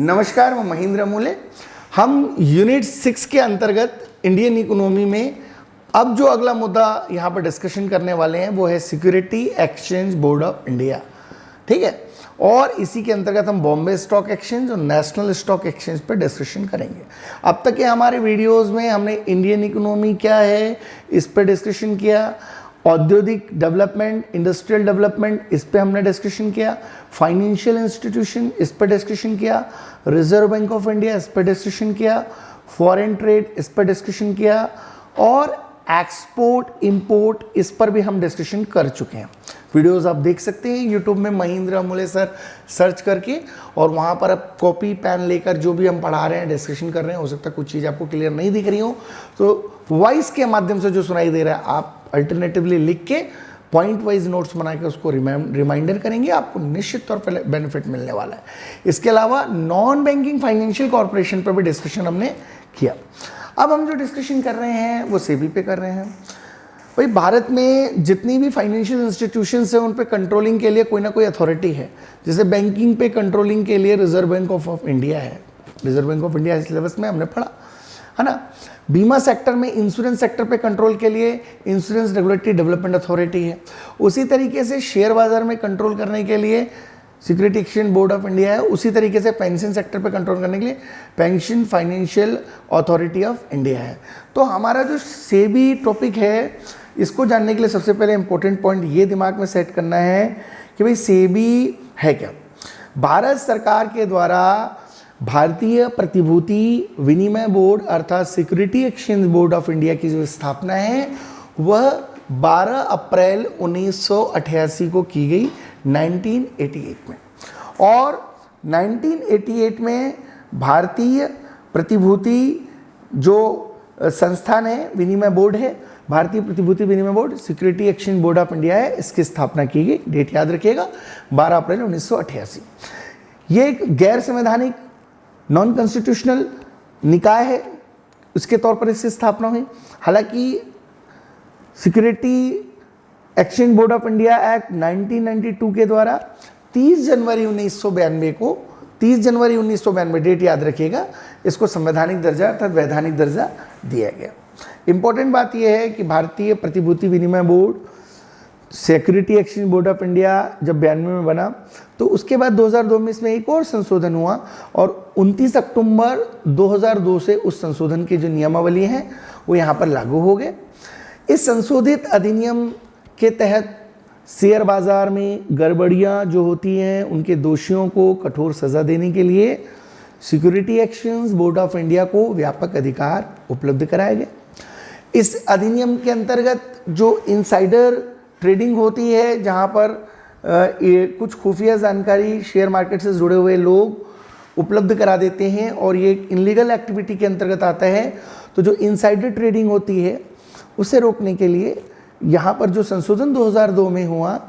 नमस्कार, मैं महेंद्र मूले। हम यूनिट 6 के अंतर्गत इंडियन इकोनॉमी में अब जो अगला मुद्दा यहाँ पर डिस्कशन करने वाले हैं वो है security exchange board of India. ठीक है, और इसी के अंतर्गत हम बॉम्बे स्टॉक एक्सचेंज और नेशनल स्टॉक एक्सचेंज पर डिस्कशन करेंगे। अब तक के हमारे वीडियोस में हमने इंडियन इकोनॉमी क्या है इस पर डिस्कशन किया, औद्योगिक डेवलपमेंट, इंडस्ट्रियल डेवलपमेंट इस पे हमने डिस्कशन किया, फाइनेंशियल इंस्टीट्यूशन इस पर डिस्कशन किया, रिजर्व बैंक ऑफ इंडिया इस पर डिस्कशन किया, फॉरेन ट्रेड इस पर डिस्कशन किया और एक्सपोर्ट इंपोर्ट इस पर भी हम डिस्कशन कर चुके हैं। वीडियोस आप देख सकते हैं यूट्यूब में महेंद्र मूले सर सर्च करके, और वहाँ पर आप कॉपी पेन लेकर जो भी हम पढ़ा रहे हैं डिस्कशन कर रहे हैं, हो सकता है कुछ चीज़ आपको क्लियर नहीं दिख रही हो तो वॉइस के माध्यम से जो सुनाई दे रहा है आप अल्टरनेटिवली लिख के पॉइंट वाइज नोट्स बना के उसको रिमाइंडर करेंगे, आपको निश्चित तौर पर बेनिफिट मिलने वाला है। इसके अलावा नॉन बैंकिंग फाइनेंशियल कॉर्पोरेशन पर भी डिस्कशन हमने किया। अब हम जो डिस्कशन कर रहे हैं वो सेबी पे कर रहे हैं। भाई, भारत में जितनी भी फाइनेंशियल इंस्टीट्यूशंस हैं उन पे कंट्रोलिंग के लिए कोई ना कोई अथॉरिटी है। जैसे बैंकिंग पे कंट्रोलिंग के लिए रिजर्व बैंक ऑफ इंडिया है। Reserve bank of India syllabus में हमने पढ़ा है ना। बीमा सेक्टर में, इंश्योरेंस सेक्टर पे कंट्रोल के लिए इंश्योरेंस रेगुलेटरी डेवलपमेंट अथॉरिटी है। उसी तरीके से शेयर बाजार में कंट्रोल करने के लिए security exchange board of India है। उसी तरीके से पेंशन सेक्टर पे कंट्रोल करने के लिए pension financial authority of India है। तो हमारा जो सेबी टॉपिक है इसको जानने के लिए सबसे पहले इंपॉर्टेंट पॉइंट ये दिमाग में सेट करना है कि भाई सेबी है क्या। भारत सरकार के द्वारा भारतीय प्रतिभूति विनिमय बोर्ड अर्थात security exchange board of India की जो स्थापना है वह 12 अप्रैल 1988 को की गई 1988 में। और 1988 में भारतीय प्रतिभूति जो संस्थान है, विनिमय बोर्ड है, भारतीय प्रतिभूति विनिमय board security exchange board of India है, इसकी स्थापना की गई। डेट याद रखिएगा, 12 अप्रैल 1988। ये एक गैर संवैधानिक नॉन कॉन्स्टिट्यूशनल निकाय है, उसके तौर पर इसकी स्थापना हुई। हालांकि security exchange board of India act 1992 के द्वारा 30 जनवरी 1992 डेट याद रखिएगा, इसको संवैधानिक दर्जा अर्थात वैधानिक दर्जा दिया गया। इंपॉर्टेंट बात यह है कि भारतीय प्रतिभूति विनिमय board security exchange board of India जब 92 में बना तो उसके बाद 2002 में इसमें एक और संशोधन हुआ और 29 अक्टूबर 2002 से उस संशोधन की जो नियमावली हैं वो यहाँ पर लागू हो गए। इस संशोधित अधिनियम के तहत शेयर बाजार में गड़बड़ियाँ जो होती हैं उनके दोषियों को कठोर सज़ा देने के लिए security exchange board of India को व्यापक अधिकार उपलब्ध कराए गए। इस अधिनियम के अंतर्गत जो इनसाइडर ट्रेडिंग होती है, जहाँ पर कुछ खुफिया जानकारी शेयर मार्केट से जुड़े हुए लोग उपलब्ध करा देते हैं और ये इनलीगल एक्टिविटी के अंतर्गत आता है, तो जो इनसाइडर ट्रेडिंग होती है उसे रोकने के लिए यहाँ पर जो संशोधन 2002 में हुआ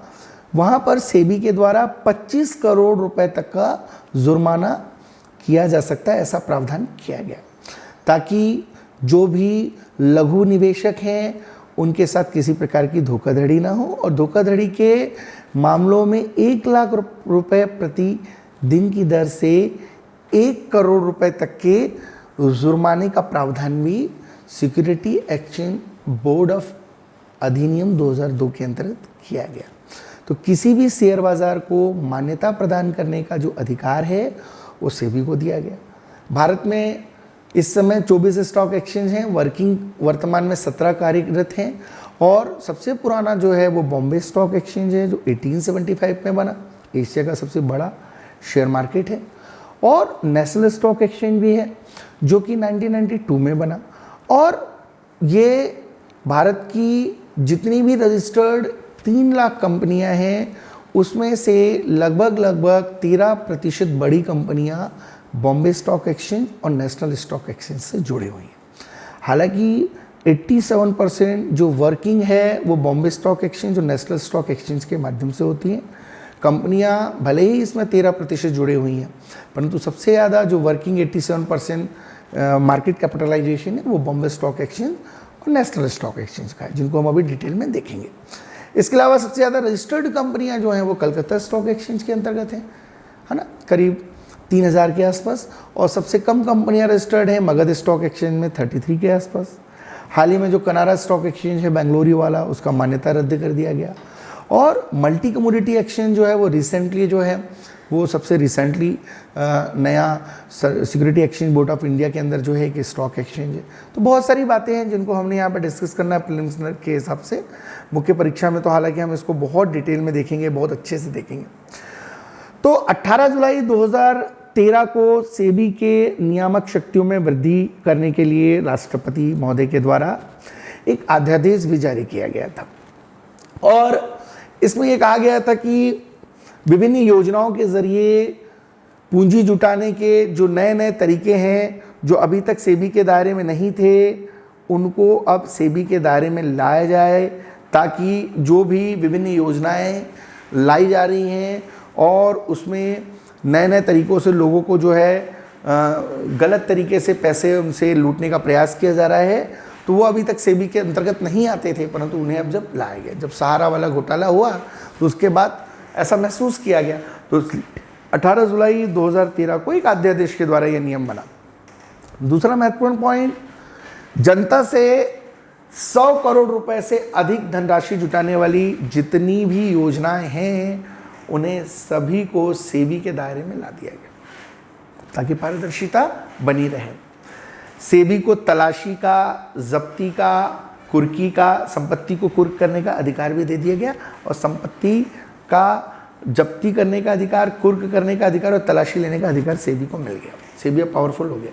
वहाँ पर सेबी के द्वारा 25 करोड़ रुपए तक का जुर्माना किया जा सकता है, ऐसा प्रावधान किया गया ताकि जो भी लघु निवेशक हैं उनके साथ किसी प्रकार की धोखाधड़ी ना हो। और धोखाधड़ी के मामलों में 1 लाख रुपए प्रति दिन की दर से 1 करोड़ रुपए तक के जुर्माने का प्रावधान भी सिक्योरिटी एक्सचेंज बोर्ड ऑफ अधिनियम 2002 के अंतर्गत किया गया। तो किसी भी शेयर बाजार को मान्यता प्रदान करने का जो अधिकार है वो सेबी को दिया गया। भारत में इस समय 24 स्टॉक एक्सचेंज हैं, वर्तमान में 17 कार्यरत हैं और सबसे पुराना जो है वो बॉम्बे स्टॉक एक्सचेंज है जो 1875 में बना, एशिया का सबसे बड़ा शेयर मार्केट है। और नेशनल स्टॉक एक्सचेंज भी है जो कि 1992 में बना। और ये भारत की जितनी भी रजिस्टर्ड 3 लाख कंपनियां हैं उसमें से लगभग 13% बड़ी कंपनियां बॉम्बे स्टॉक एक्सचेंज और नेशनल स्टॉक एक्सचेंज से जुड़ी हुई हैं। हालांकि 87% जो वर्किंग है वो बॉम्बे स्टॉक एक्सचेंज और नेशनल स्टॉक एक्सचेंज के माध्यम से होती हैं। कंपनियां भले ही इसमें 13% जुड़ी हुई हैं, परंतु सबसे ज़्यादा जो वर्किंग 87% मार्केट कैपिटलाइजेशन है वो बॉम्बे स्टॉक एक्सचेंज और नेशनल स्टॉक एक्सचेंज का है, जिनको हम अभी डिटेल में देखेंगे। इसके अलावा सबसे ज़्यादा रजिस्टर्ड कंपनियां जो हैं वो कलकत्ता स्टॉक एक्सचेंज के अंतर्गत हैं, है ना। करीब 3000 के आसपास, और सबसे कम कंपनियां रजिस्टर्ड हैं मगध स्टॉक एक्सचेंज में 33 के आसपास। हाल ही में जो कनारा स्टॉक एक्सचेंज है बेंगलुरु वाला, उसका मान्यता रद्द कर दिया गया। और मल्टी कमोडिटी एक्सचेंज जो है वो रिसेंटली जो है वो सबसे रिसेंटली नया security exchange board of India के अंदर जो है कि स्टॉक एक्सचेंज है। तो बहुत सारी बातें हैं जिनको हमने यहाँ पर डिस्कस करना है प्रीलिम्स के हिसाब से। मुख्य परीक्षा में तो हालांकि हम इसको बहुत डिटेल में देखेंगे, बहुत अच्छे से देखेंगे। तो 18 जुलाई 2013 को सेबी के नियामक शक्तियों में वृद्धि करने के लिए राष्ट्रपति महोदय के द्वारा एक अध्यादेश भी जारी किया गया था, और इसमें ये कहा गया था कि विभिन्न योजनाओं के ज़रिए पूंजी जुटाने के जो नए नए तरीके हैं जो अभी तक सेबी के दायरे में नहीं थे, उनको अब सेबी के दायरे में लाया जाए, ताकि जो भी विभिन्न योजनाएं लाई जा रही हैं और उसमें नए नए तरीक़ों से लोगों को जो है गलत तरीके से पैसे उनसे लूटने का प्रयास किया जा रहा है, तो वो अभी तक सेबी के अंतर्गत नहीं आते थे, परंतु उन्हें अब जब लाया गया, जब सहारा वाला घोटाला हुआ तो उसके बाद ऐसा महसूस किया गया, तो 18 जुलाई 2013 को एक अध्यादेश के द्वारा यह नियम बना। दूसरा महत्वपूर्ण पॉइंट, जनता से 100 करोड़ रुपए से अधिक धनराशि जुटाने वाली जितनी भी योजनाएं हैं उन्हें सभी को सेबी के दायरे में ला दिया गया, ताकि पारदर्शिता बनी रहे। सेबी को तलाशी का, जब्ती का, कुर्की का, संपत्ति को कुर्क करने का अधिकार भी दे दिया गया, और संपत्ति का जब्ती करने का अधिकार, कुर्क करने का अधिकार और तलाशी लेने का अधिकार सेबी को मिल गया। सेबी अब पावरफुल हो गया।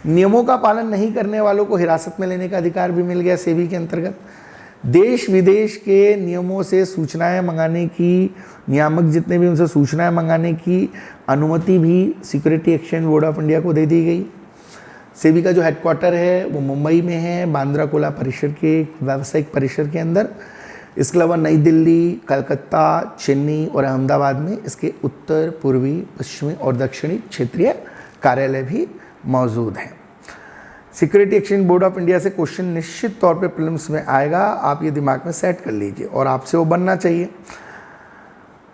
नियमों का पालन नहीं करने वालों को हिरासत में लेने का अधिकार भी मिल गया सेबी के अंतर्गत। देश विदेश के नियमों से सूचनाएं मंगाने की, नियामक जितने भी उनसे सूचनाएं मंगाने की अनुमति भी security exchange board of India को दे दी गई। सेबी का जो हेडक्वार्टर है वो मुंबई में है, बांद्रा कुर्ला परिसर के व्यावसायिक परिसर के अंदर। इसके अलावा नई दिल्ली, कलकत्ता, चेन्नई और अहमदाबाद में इसके उत्तर, पूर्वी, पश्चिमी और दक्षिणी क्षेत्रीय कार्यालय भी मौजूद हैं। Security exchange board of India से क्वेश्चन निश्चित तौर पे प्रीलिम्स में आएगा, आप ये दिमाग में सेट कर लीजिए, और आपसे वो बनना चाहिए।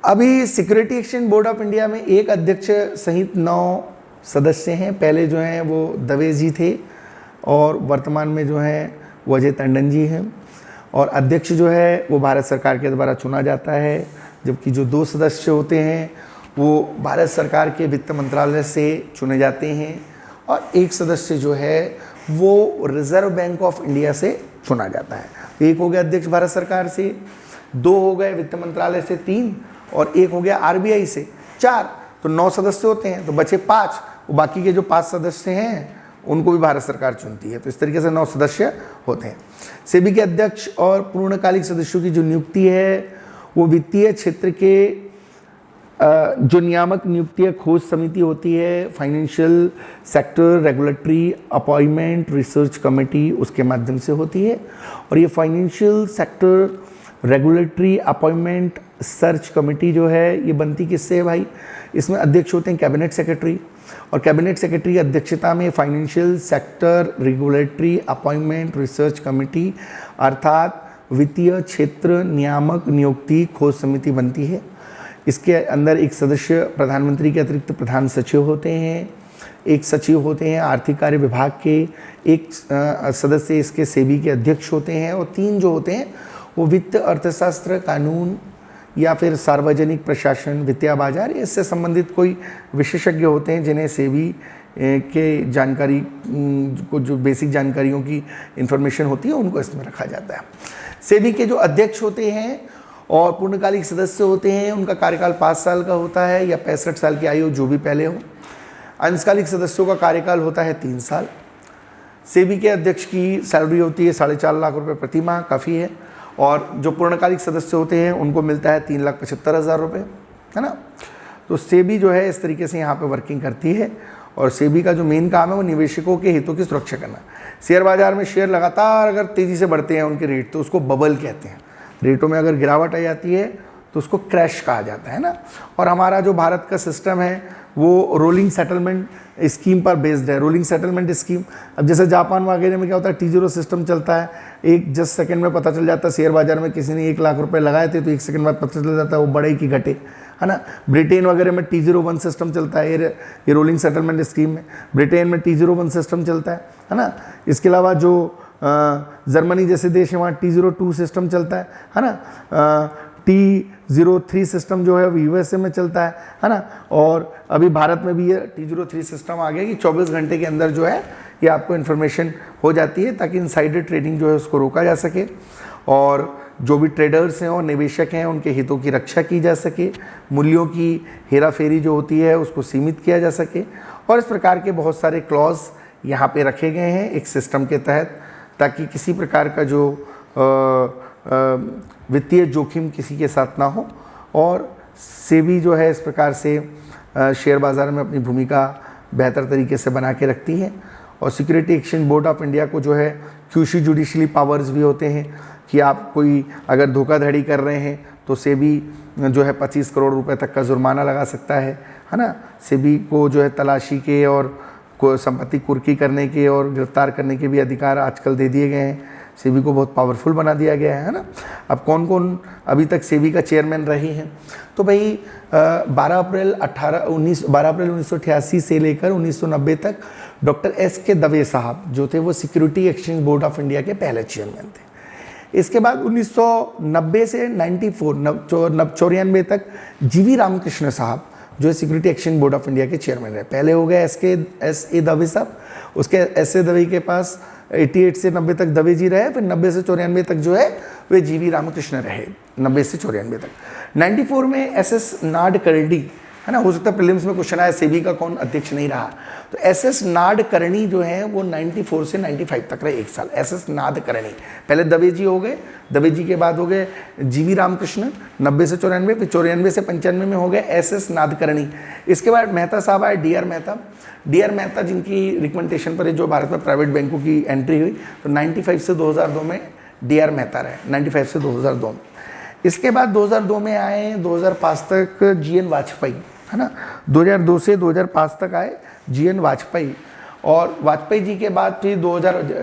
अभी security exchange board of India में एक अध्यक्ष सहित 9 सदस्य हैं। पहले जो हैं वो दवे जी थे, और वर्तमान में जो हैं वो अजय टंडन जी हैं, और अध्यक्ष जो है वो भारत सरकार के द्वारा चुना जाता है, जबकि जो 2 सदस्य होते हैं वो भारत सरकार के वित्त मंत्रालय से चुने जाते हैं, और एक सदस्य जो है वो रिजर्व बैंक ऑफ इंडिया से चुना जाता है। एक हो गया अध्यक्ष भारत सरकार से, 2 हो गए वित्त मंत्रालय से 3, और एक हो गया आरबीआई से 4, तो 9 सदस्य होते हैं, तो बचे 5। वो बाकी के जो 5 सदस्य हैं उनको भी भारत सरकार चुनती है, तो इस तरीके से 9 सदस्य होते हैं। सेबी के अध्यक्ष और पूर्णकालिक सदस्यों की जो नियुक्ति है वो वित्तीय क्षेत्र के जो नियामक नियुक्ति खोज समिति होती है, financial sector regulatory appointment research committee, उसके माध्यम से होती है। और ये financial sector regulatory appointment search committee जो है ये बनती किससे है भाई? इसमें अध्यक्ष होते हैं कैबिनेट सेक्रेटरी, और कैबिनेट सेक्रेटरी की अध्यक्षता में financial sector regulatory appointment research committee अर्थात वित्तीय क्षेत्र नियामक नियुक्ति खोज समिति बनती है। इसके अंदर एक सदस्य प्रधानमंत्री के अतिरिक्त प्रधान सचिव होते हैं, एक सचिव होते हैं आर्थिक कार्य विभाग के, एक सदस्य इसके सेबी के अध्यक्ष होते हैं, और 3 जो होते हैं वो वित्त अर्थशास्त्र कानून या फिर सार्वजनिक प्रशासन वित्तीय बाजार इससे संबंधित कोई विशेषज्ञ होते हैं, जिन्हें सेबी के जानकारी को जो बेसिक जानकारियों की इन्फॉर्मेशन होती है उनको इसमें रखा जाता है। सेबी के जो अध्यक्ष होते हैं और पूर्णकालिक सदस्य होते हैं उनका कार्यकाल 5 साल का होता है या 65 साल की आयु जो भी पहले हो। अंशकालिक सदस्यों का कार्यकाल होता है 3 साल। सेबी के अध्यक्ष की सैलरी होती है 4.5 लाख रुपये प्रति माह, काफ़ी है। और जो पूर्णकालिक सदस्य होते हैं उनको मिलता है 3,75,000 रुपये, है ना। तो सेबी जो है इस तरीके से यहाँ पे वर्किंग करती है, और सेबी का जो मेन काम है वो निवेशकों के हितों की सुरक्षा करना। शेयर बाजार में शेयर लगातार अगर तेज़ी से बढ़ते हैं उनके रेट, तो उसको बबल कहते हैं। रेटों में अगर गिरावट आ जाती है तो उसको क्रैश कहा जाता है ना। और हमारा जो भारत का सिस्टम है वो रोलिंग सेटलमेंट स्कीम पर बेस्ड है, रोलिंग सेटलमेंट स्कीम। अब जैसे जापान वगैरह में क्या होता है, T0 सिस्टम चलता है, एक जस्ट सेकंड में पता चल जाता है शेयर बाजार में किसी ने 1 लाख रुपए लगाए थे तो 1 सेकंड बाद पता चल जाता है वो बढ़े कि घटे। है ना। ब्रिटेन वगैरह में T01 सिस्टम चलता है, ये रोलिंग सेटलमेंट स्कीम में ब्रिटेन में T01 सिस्टम चलता है ना। इसके अलावा जो जर्मनी जैसे देश है वहाँ T02 सिस्टम चलता है ना। T03 सिस्टम जो है वो यूएसए में चलता है ना। और अभी भारत में भी ये T03 सिस्टम आ गया कि 24 घंटे के अंदर जो है ये आपको इन्फॉर्मेशन हो जाती है, ताकि इनसाइडर ट्रेडिंग जो है उसको रोका जा सके और जो भी ट्रेडर्स हैं और निवेशक हैं उनके हितों की रक्षा की जा सके, मूल्यों की हेराफेरी जो होती है उसको सीमित किया जा सके। और इस प्रकार के बहुत सारे क्लॉज यहाँ पे रखे गए हैं एक सिस्टम के तहत, ताकि किसी प्रकार का जो वित्तीय जोखिम किसी के साथ ना हो। और सेबी जो है इस प्रकार से शेयर बाज़ार में अपनी भूमिका बेहतर तरीके से बना के रखती है। और security exchange board of India को जो है क्यूशी जुडिशली पावर्स भी होते हैं कि आप कोई अगर धोखाधड़ी कर रहे हैं तो सेबी जो है 25 करोड़ रुपए तक का जुर्माना लगा सकता है ना। सेबी को जो है तलाशी के और को संपत्ति कुर्की करने के और गिरफ्तार करने के भी अधिकार आजकल दे दिए गए हैं। सेबी को बहुत पावरफुल बना दिया गया है ना। अब कौन कौन अभी तक सेबी का चेयरमैन रहे हैं, तो भाई 12 अप्रैल 1988 से लेकर 1990 तक डॉक्टर एस के दवे साहब जो थे वो security exchange board of India के पहले चेयरमैन थे। इसके बाद 1990 से 94 तक जीवी रामकृष्ण साहब जो security exchange board of India के चेयरमैन रहे। पहले हो गए एस ए दवे साहब, उसके एस ए दवे के पास 88 से 90 तक दवे जी रहे, फिर 90 से 94 तक जो है वे जीवी रामकृष्ण रहे, 90 से 94 तक। 94 में एस नाडकर्णी है ना, हो सकता है प्रीलिम्स में क्वेश्चन आया सेबी का कौन अध्यक्ष नहीं रहा, तो एस नाडकर्णी जो है वो 94 से 95 तक रहे, एक साल। एस नाडकर्णी, पहले दवे जी हो गए, दवे जी के बाद हो गए जीवी रामकृष्ण 90 से 94, फिर 94 से 95 में हो गए एस नाडकर्णी। इसके बाद मेहता साहब आए, डी आर मेहता जिनकी रिकमेंडेशन पर जो भारत में प्राइवेट बैंकों की एंट्री हुई, तो 95 से 2002 में डी आर मेहता रहे, 95 से 2002 में। इसके बाद 2002 में आए 2005 तक GN वाजपेयी है ना, 2002 से 2005 तक आए GN वाजपेयी। और वाजपेयी जी के बाद फिर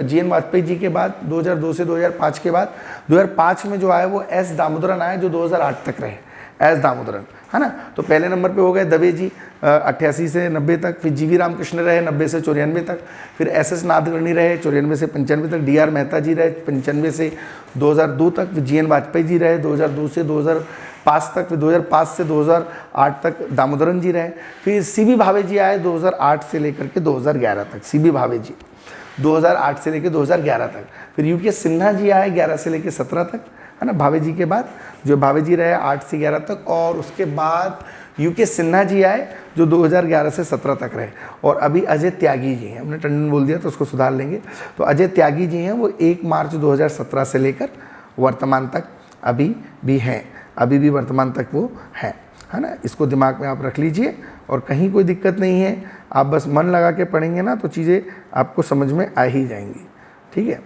GN वाजपेयी जी के बाद 2002 से 2005 के बाद 2005 में जो आए वो एस दामोदरन आए जो 2008 तक रहे, एस दामोदरन है ना। तो पहले नंबर पे हो गए दवे जी 88 से 90 तक, फिर जीवी रामकृष्ण रहे 90 से 94 तक, फिर एस नाडकर्णी रहे 94 से 95 तक, डी आर मेहता जी रहे 95 से 2002 तक, फिर GN वाजपेयी जी रहे 2002 से 2005 तक, फिर 2005 से 2008 तक दामोदरन जी रहे, फिर CB भावे जी आए 2008 से लेकर के 2011 तक, CB भावे जी 2008 से लेकर 2011 तक, फिर UK सिन्हा जी आए 11 से लेकर 17 तक है ना, भावे जी के बाद जो भावे जी रहे 8 से 11 तक, और उसके बाद UK सिन्हा जी आए जो 2011 से 17 तक रहे। और अभी अजय त्यागी जी हैं, हमने टंडन बोल दिया तो उसको सुधार लेंगे, तो अजय त्यागी जी हैं वो 1 मार्च 2017 से लेकर वर्तमान तक अभी भी हैं, अभी भी वर्तमान तक वो हैं है ना। इसको दिमाग में आप रख लीजिए और कहीं कोई दिक्कत नहीं है, आप बस मन लगा के पढ़ेंगे ना तो चीज़ें आपको समझ में आ ही जाएंगी, ठीक है।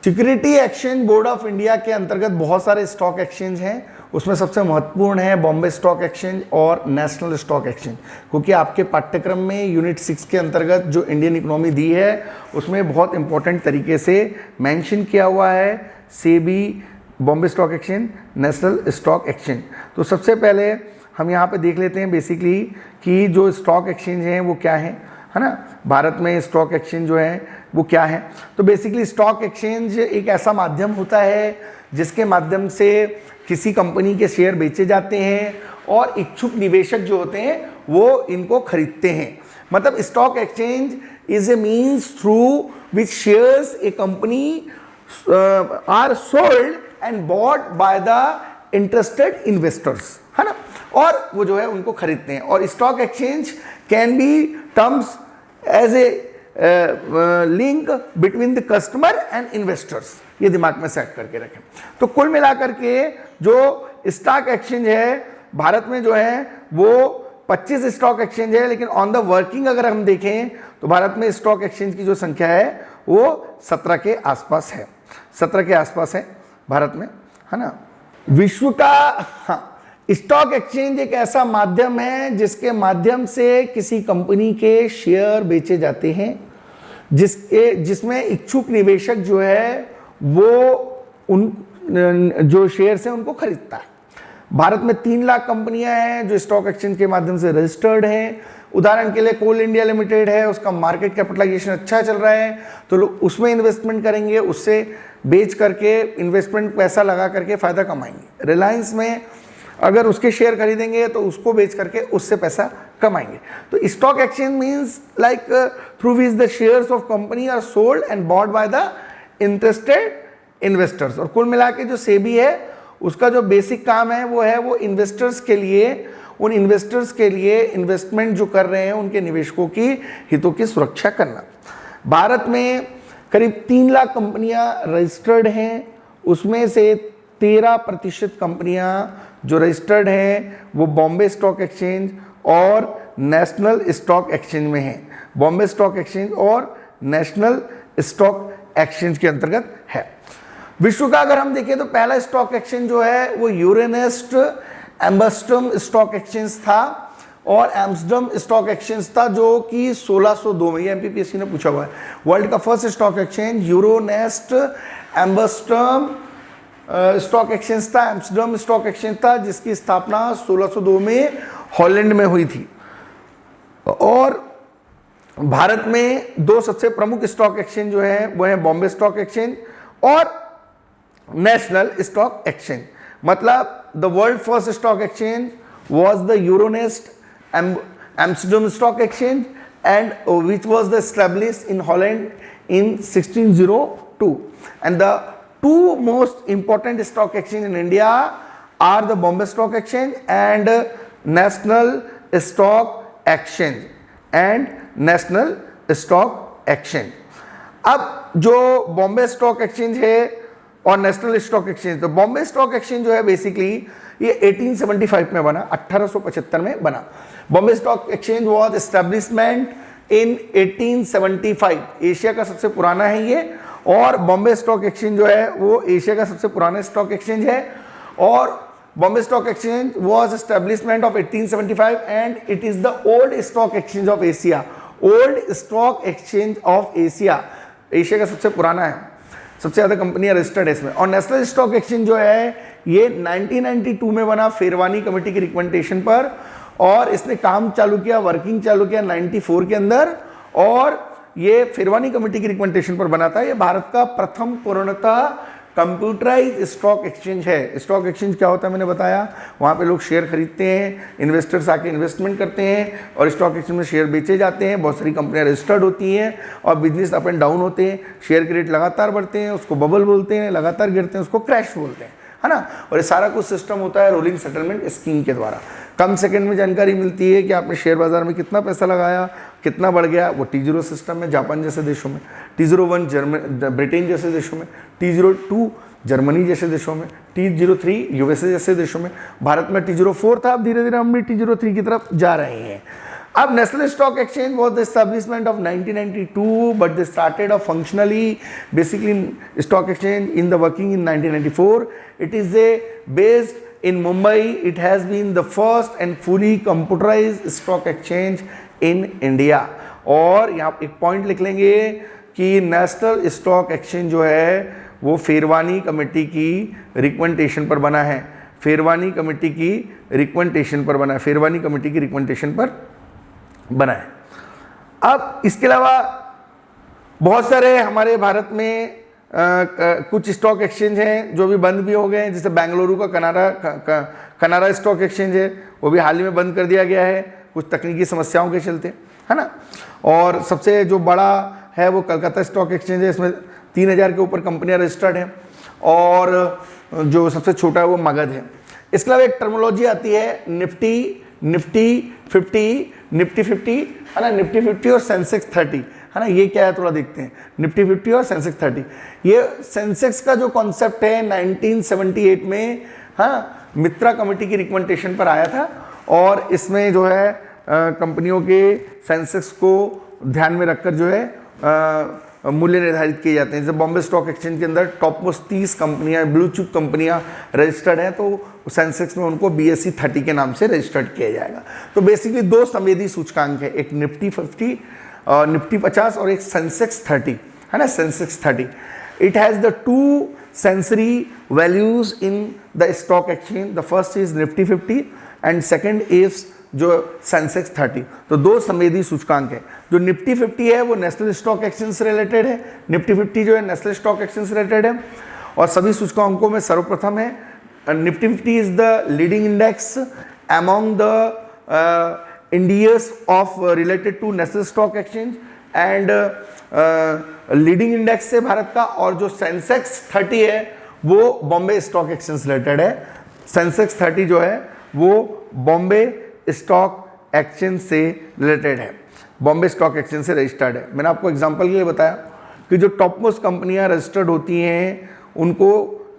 Security exchange board of India के अंतर्गत बहुत सारे स्टॉक एक्सचेंज हैं, उसमें सबसे महत्वपूर्ण है बॉम्बे स्टॉक एक्सचेंज और नेशनल स्टॉक एक्सचेंज, क्योंकि आपके पाठ्यक्रम में यूनिट 6 के अंतर्गत जो इंडियन इकोनॉमी दी है उसमें बहुत इंपॉर्टेंट तरीके से मेंशन किया हुआ है SEBI, Bombay stock exchange, national stock exchange. तो सबसे पहले हम यहाँ पे देख लेते हैं बेसिकली कि जो स्टॉक एक्सचेंज हैं वो क्या है ना, भारत में स्टॉक एक्सचेंज जो है वो क्या है। तो बेसिकली स्टॉक एक्सचेंज एक ऐसा माध्यम होता है जिसके माध्यम से किसी कंपनी के शेयर बेचे जाते हैं और इच्छुक निवेशक जो होते हैं वो इनको खरीदते हैं। मतलब stock exchange is a means through which shares a company are sold and bought by the interested investors है ना, और वो जो है उनको खरीदते हैं। और stock exchange can be terms as a link between the customer and investors, ये दिमाग में सेट करके रखें। तो कुल मिलाकर के जो स्टॉक एक्सचेंज है भारत में जो है वो 25 स्टॉक एक्सचेंज है, लेकिन ऑन द वर्किंग अगर हम देखें तो भारत में स्टॉक एक्सचेंज की जो संख्या है वो 17 के आसपास है, 17 के आसपास है भारत में है ना। विश्व का हाँ, स्टॉक एक्सचेंज एक ऐसा माध्यम है जिसके माध्यम से किसी कंपनी के शेयर बेचे जाते हैं जिसमें इच्छुक निवेशक जो है वो उन जो शेयर्स हैं उनको खरीदता है। भारत में 3 लाख कंपनियां हैं जो स्टॉक एक्सचेंज के माध्यम से रजिस्टर्ड हैं। उदाहरण के लिए कोल इंडिया लिमिटेड है, उसका मार्केट कैपिटलाइजेशन अच्छा चल रहा है तो लोग उसमें इन्वेस्टमेंट करेंगे, उससे बेच करके इन्वेस्टमेंट पैसा लगा करके फ़ायदा कमाएंगे। रिलायंस में अगर उसके शेयर खरीदेंगे तो उसको बेच करके उससे पैसा कमाएंगे। तो stock exchange means like through which the shares of company are sold and bought by the interested investors. और कुल मिला के जो सेबी है उसका जो बेसिक काम है वो इन्वेस्टर्स के लिए, उन इन्वेस्टर्स के लिए इन्वेस्टमेंट जो कर रहे हैं उनके निवेशकों की हितों की सुरक्षा करना। भारत में करीब 3 लाख कंपनियां रजिस्टर्ड हैं, उसमें से 13% कंपनियां जो रजिस्टर्ड हैं वो बॉम्बे स्टॉक एक्सचेंज और नेशनल स्टॉक एक्सचेंज में हैं। बॉम्बे स्टॉक एक्सचेंज और नेशनल स्टॉक एक्सचेंज के अंतर्गत है। विश्व का अगर हम देखें तो पहला स्टॉक एक्सचेंज जो है वो यूरेनेस्ट एम्बर्सडम स्टॉक एक्सचेंज था और एम्स्टर्डम स्टॉक एक्सचेंज था जो कि 1602 में, ये एमपीपीएससी ने पूछा हुआ है। वर्ल्ड का first stock exchange Euronext Amsterdam stock exchange था, एम्स्टर्डम स्टॉक एक्सचेंज था, जिसकी स्थापना 1602 में हॉलैंड में हुई थी। और भारत में 2 सबसे प्रमुख स्टॉक एक्सचेंज जो है वो है बॉम्बे स्टॉक एक्सचेंज और नेशनल स्टॉक एक्सचेंज। मतलब the world first stock exchange was the Euronext Amsterdam Stock Exchange and which was established in Holland in 1602. And the 2 most important stock exchange in India are the Bombay Stock Exchange and National Stock Exchange and National Stock Exchange. अब जो Bombay stock exchange है और national stock exchange, तो Bombay stock exchange जो है basically ये 1875 में बना, 1875 में बना। Bombay stock exchange was establishment in 1875। Asia का सबसे पुराना है ये, और बॉम्बे स्टॉक एक्सचेंज जो है वो एशिया का सबसे पुराना स्टॉक एक्सचेंज है। और Bombay stock exchange was establishment of 1875 and it is the old stock exchange of Asia. Old stock exchange of Asia, Asia का सबसे पुराना है, सबसे ज्यादा कंपनियां रजिस्टर्ड है इसमें। और नेशनल स्टॉक एक्सचेंज जो है ये 1992 में बना फेरवानी कमेटी की रिकमेंडेशन पर, और इसने काम चालू किया, वर्किंग चालू किया 94 के अंदर, और ये फेरवानी कमेटी की रिकमेंडेशन पर बना था। ये भारत का प्रथम पूर्णतः कंप्यूटराइज स्टॉक एक्सचेंज है। स्टॉक एक्सचेंज क्या होता है मैंने बताया, वहाँ पे लोग शेयर खरीदते हैं, इन्वेस्टर्स आके इन्वेस्टमेंट करते हैं और स्टॉक एक्सचेंज में शेयर बेचे जाते हैं। बहुत सारी कंपनियां रजिस्टर्ड होती हैं और बिजनेस अप एंड डाउन होते हैं, शेयर के रेट लगातार बढ़ते हैं, उसको बबल बोलते हैं, लगातार गिरते हैं उसको क्रैश बोलते हैं, है ना। और ये सारा कुछ सिस्टम होता है रोलिंग सेटलमेंट स्कीम के द्वारा। कम सेकंड में जानकारी मिलती है कि आपने शेयर बाजार में कितना पैसा लगाया, कितना बढ़ गया। वो T0 सिस्टम में जापान जैसे देशों में, T01 ब्रिटेन जैसे देशों में, T02 जर्मनी जैसे देशों में, T03 यूएसए जैसे देशों में। भारत में T04 था, अब धीरे धीरे हम भी T03 की तरफ जा रहे हैं। अब national stock exchange was the establishment of 1992, but they started off functionally basically stock exchange in the working in 1994. It is based in Mumbai. It has been the first and fully computerized stock exchange in India. और यहाँ एक point लिख लेंगे कि national stock exchange जो है वो Ferwani committee की रिकमेंडेशन पर बना है। फेरवानी कमेटी की रिकमेंडेशन पर बना है, फेरवानी कमेटी की रिकमेंडेशन पर बना है। अब इसके अलावा बहुत सारे हमारे भारत में कुछ स्टॉक एक्सचेंज हैं जो भी बंद भी हो गए हैं, जैसे बेंगलुरु का कनारा स्टॉक एक्सचेंज है, वो भी हाल ही में बंद कर दिया गया है कुछ तकनीकी समस्याओं के चलते, है ना। और सबसे जो बड़ा है वो कलकत्ता स्टॉक एक्सचेंज है, इसमें 3000 के ऊपर कंपनियां रजिस्टर्ड हैं, और जो सबसे छोटा है वो मगध है। इसके अलावा एक टर्मोलॉजी आती है निफ्टी 50, निफ्टी 50, है ना, निफ्टी 50 और सेंसेक्स 30, है ना। ये क्या है थोड़ा देखते हैं, निफ्टी 50 और सेंसेक्स 30। ये सेंसेक्स का जो कॉन्सेप्ट है 1978 में, हाँ, मित्रा कमेटी की रिकमेंडेशन पर आया था, और इसमें जो है कंपनियों के सेंसेक्स को ध्यान में रखकर जो है मूल्य निर्धारित किए जाते हैं। जैसे बॉम्बे स्टॉक एक्सचेंज के अंदर टॉप मोस्ट 30 कंपनियां, ब्लू चिप कंपनियां रजिस्टर्ड हैं, तो सेंसेक्स में उनको BSE 30 के नाम से रजिस्टर्ड किया जाएगा। तो बेसिकली 2 संवेदी सूचकांक है, एक निफ्टी 50 निफ्टी 50 और एक सेंसेक्स 30, है ना, Sensex 30। It has the 2 sensory values in the stock exchange, the first is Nifty 50 and second is जो सेंसेक्स 30। तो दो संवेदी सूचकांक है। जो निफ्टी 50 है वो नेशनल स्टॉक एक्सचेंज से रिलेटेड है, निफ्टी 50 जो है नेशनल स्टॉक एक्सचेंज से रिलेटेड है। और सभी सूचकांकों में सर्वप्रथम है Nifty 50 is the leading index among the indices of related to national stock exchange and leading index है भारत का। और जो सेंसेक्स 30 है वो बॉम्बे स्टॉक एक्सचेंज से रिलेटेड है। सेंसेक्स 30 जो है वो बॉम्बे स्टॉक एक्सचेंज से रिलेटेड है, बॉम्बे स्टॉक एक्सचेंज से रजिस्टर्ड है। मैंने आपको एग्जांपल के लिए बताया कि जो टॉप मोस्ट कंपनियां रजिस्टर्ड होती हैं उनको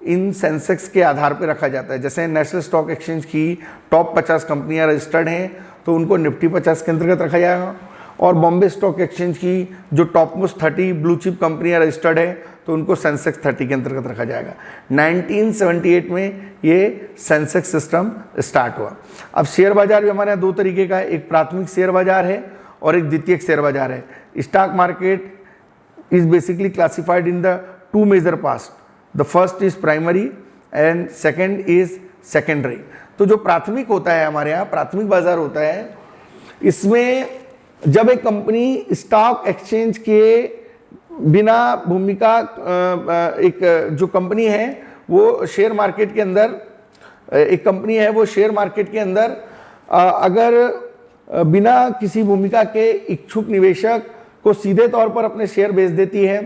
इन सेंसेक्स के आधार पर रखा जाता है। जैसे नेशनल स्टॉक एक्सचेंज की टॉप 50 कंपनियां रजिस्टर्ड हैं तो उनको निफ्टी 50 के अंतर्गत रखा जाएगा। और बॉम्बे स्टॉक एक्सचेंज की जो टॉप मोस्ट 30 ब्लू चिप कंपनियां रजिस्टर्ड है तो उनको सेंसेक्स 30 के अंतर्गत रखा जाएगा। 1978 में ये सेंसेक्स सिस्टम स्टार्ट हुआ। अब शेयर बाजार भी हमारे यहाँ दो तरीके का है, एक प्राथमिक शेयर बाजार है और एक द्वितीयक शेयर बाजार है। Stock market is basically classified in the two major parts, the first is primary and second is secondary. तो जो प्राथमिक होता है हमारे यहाँ, प्राथमिक बाजार होता है, इसमें जब एक कंपनी स्टॉक एक्सचेंज के बिना भूमिका एक जो कंपनी है वो शेयर मार्केट के अंदर, एक कंपनी है वो शेयर मार्केट के अंदर अगर बिना किसी भूमिका के इच्छुक निवेशक को सीधे तौर पर अपने शेयर बेच देती है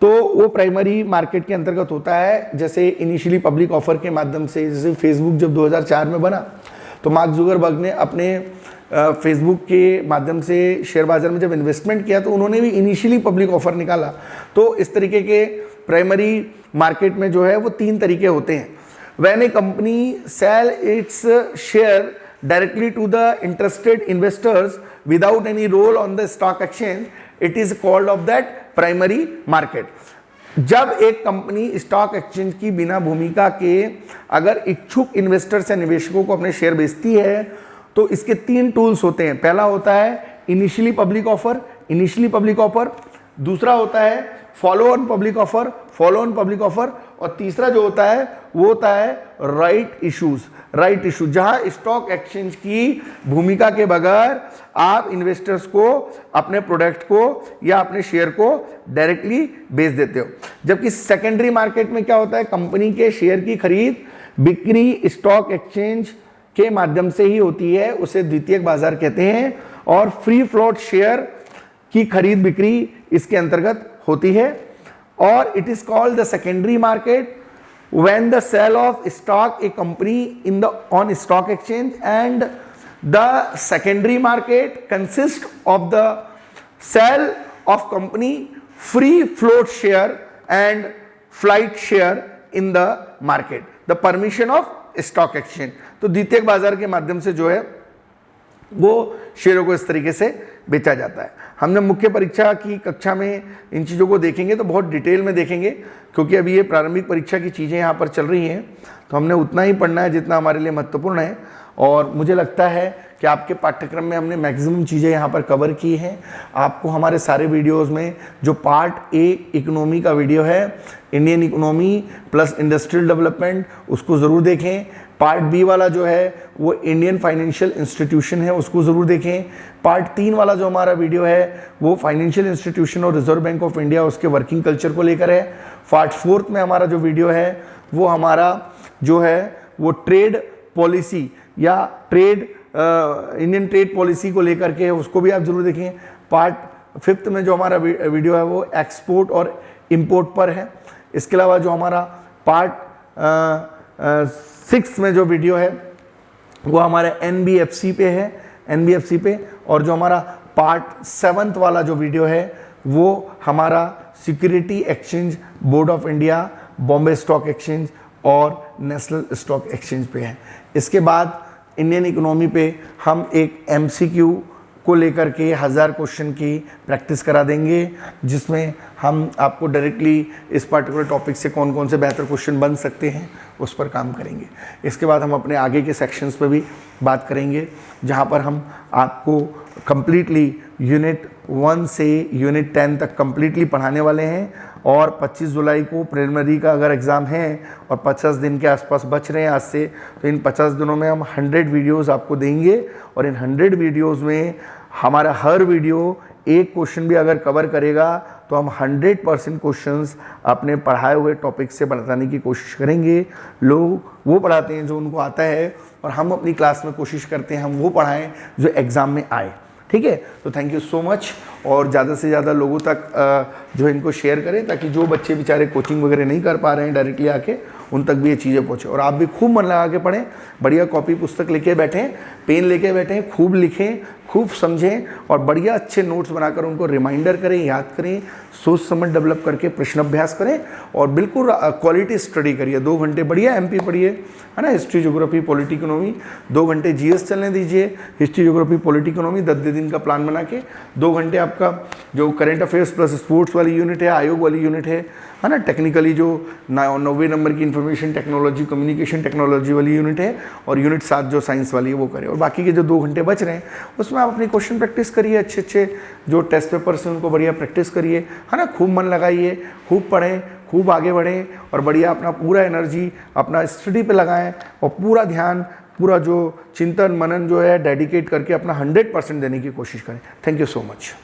तो वो प्राइमरी मार्केट के अंतर्गत होता है। जैसे इनिशियली पब्लिक ऑफर के माध्यम से, जैसे फेसबुक जब 2004 में बना तो मार्क जुकरबर्ग ने अपने फेसबुक के माध्यम से शेयर बाजार में जब इन्वेस्टमेंट किया तो उन्होंने भी इनिशियली पब्लिक ऑफर निकाला। तो इस तरीके के प्राइमरी मार्केट में जो है वो तीन तरीके होते हैं। When a company sell its share directly to the interested investors without any role on the stock exchange, it is called of that primary market. जब एक कंपनी स्टॉक एक्सचेंज की बिना भूमिका के अगर इच्छुक इन्वेस्टर्स या निवेशकों को अपने शेयर बेचती है तो इसके तीन टूल्स होते हैं। पहला होता है initially public offer, initially public offer. दूसरा होता है follow on public offer, follow on public offer. और तीसरा जो होता है वो होता है राइट इश्यूज, राइट इशू, जहां स्टॉक एक्सचेंज की भूमिका के बगैर आप इन्वेस्टर्स को अपने प्रोडक्ट को या अपने शेयर को डायरेक्टली बेच देते हो। जबकि सेकेंडरी मार्केट में क्या होता है, कंपनी के शेयर की खरीद बिक्री स्टॉक एक्सचेंज के माध्यम से ही होती है, उसे द्वितीयक बाजार कहते हैं। और फ्री फ्लोट शेयर की खरीद बिक्री इसके अंतर्गत होती है। और it is called the secondary market when the sale of stock a company in the on stock exchange, and the secondary market consists of the sale of company free float share and flight share in the market, the permission of stock exchange। तो द्वितीयक बाजार के माध्यम से जो है वो शेयरों को इस तरीके से बेचा जाता है। हमने मुख्य परीक्षा की कक्षा में इन चीज़ों को देखेंगे तो बहुत डिटेल में देखेंगे, क्योंकि अभी ये प्रारंभिक परीक्षा की चीज़ें यहाँ पर चल रही हैं तो हमने उतना ही पढ़ना है जितना हमारे लिए महत्वपूर्ण है। और मुझे लगता है कि आपके पाठ्यक्रम में हमने मैक्सिमम चीज़ें यहाँ पर कवर की हैं। आपको हमारे सारे वीडियोस में जो पार्ट ए इकोनॉमी का वीडियो है, Indian economy plus industrial development, उसको ज़रूर देखें। पार्ट बी वाला जो है वो इंडियन फाइनेंशियल इंस्टीट्यूशन है, उसको ज़रूर देखें। पार्ट 3 वाला जो हमारा वीडियो है वो फाइनेंशियल इंस्टीट्यूशन और रिजर्व बैंक ऑफ इंडिया उसके वर्किंग कल्चर को लेकर है। पार्ट 4 में हमारा जो वीडियो है वो हमारा जो है वो ट्रेड पॉलिसी या ट्रेड इंडियन ट्रेड पॉलिसी को लेकर के है, उसको भी आप जरूर देखें। पार्ट 5 में जो हमारा वीडियो है वो एक्सपोर्ट और इंपोर्ट पर है। इसके अलावा जो हमारा पार्ट 6 में जो वीडियो है वो हमारे NBFC पे है, NBFC पे। और जो हमारा पार्ट 7 वाला जो वीडियो है वो हमारा security exchange board of India, Bombay stock exchange और नेशनल स्टॉक एक्सचेंज पे है। इसके बाद इंडियन इकोनॉमी पे हम एक MCQ को लेकर के 1000 क्वेश्चन की प्रैक्टिस करा देंगे, जिसमें हम आपको डायरेक्टली इस पर्टिकुलर टॉपिक से कौन कौन से बेहतर क्वेश्चन बन सकते हैं उस पर काम करेंगे। इसके बाद हम अपने आगे के सेक्शंस पर भी बात करेंगे, जहाँ पर हम आपको कंप्लीटली यूनिट 1 से यूनिट 10 तक कंप्लीटली पढ़ाने वाले हैं। और 25 जुलाई को प्रिलिमिनरी का अगर एग्ज़ाम है और 50 दिन के आसपास बच रहे हैं आज से, तो इन 50 दिनों में हम 100 वीडियोस आपको देंगे। और इन 100 वीडियोस में हमारा हर वीडियो एक क्वेश्चन भी अगर कवर करेगा तो हम 100% क्वेश्चंस अपने पढ़ाए हुए टॉपिक से बताने की कोशिश करेंगे। लोग वो पढ़ाते हैं जो उनको आता है, और हम अपनी क्लास में कोशिश करते हैं हम वो पढ़ाएं जो एग्ज़ाम में आए। ठीक है, तो थैंक यू सो मच। और ज़्यादा से ज़्यादा लोगों तक जो इनको शेयर करें, ताकि जो बच्चे बेचारे कोचिंग वगैरह नहीं कर पा रहे हैं डायरेक्टली आके, उन तक भी ये चीज़ें पहुँचे। और आप भी खूब मन लगा के पढ़ें, बढ़िया कॉपी पुस्तक लेके बैठें, पेन लेके बैठें, खूब लिखें, खूब समझें और बढ़िया अच्छे नोट्स बनाकर उनको रिमाइंडर करें, याद करें, सोच समझ डेवलप करके प्रश्न अभ्यास करें और बिल्कुल क्वालिटी स्टडी करिए। 2 घंटे बढ़िया एमपी पढ़िए, है ना, हिस्ट्री ज्योग्राफी पॉलिटी इकोनॉमी। 2 घंटे जीएस चलने दीजिए, हिस्ट्री ज्योग्राफी पॉलिटी इकोनॉमी 10 दिन का प्लान बना के। 2 घंटे आपका जो करंट अफेयर्स प्लस स्पोर्ट्स वाली यूनिट है, आयोग वाली यूनिट है ना, टेक्निकली जो 90 नंबर की इंफॉर्मेशन टेक्नोलॉजी कम्युनिकेशन टेक्नोलॉजी वाली यूनिट है, और यूनिट 7 जो साइंस वाली है वो करें। और बाकी के जो 2 घंटे बच रहे हैं उसमें आप अपनी क्वेश्चन प्रैक्टिस करिए, अच्छे अच्छे जो टेस्ट पेपर्स हैं उनको बढ़िया प्रैक्टिस करिए, है ना, खूब मन लगाइए, खूब पढ़ें, खूब आगे बढ़ें और बढ़िया अपना पूरा एनर्जी अपना स्टडी पे लगाएं और पूरा ध्यान, पूरा जो चिंतन मनन जो है डेडिकेट करके अपना 100% देने की कोशिश करें। Thank you so much.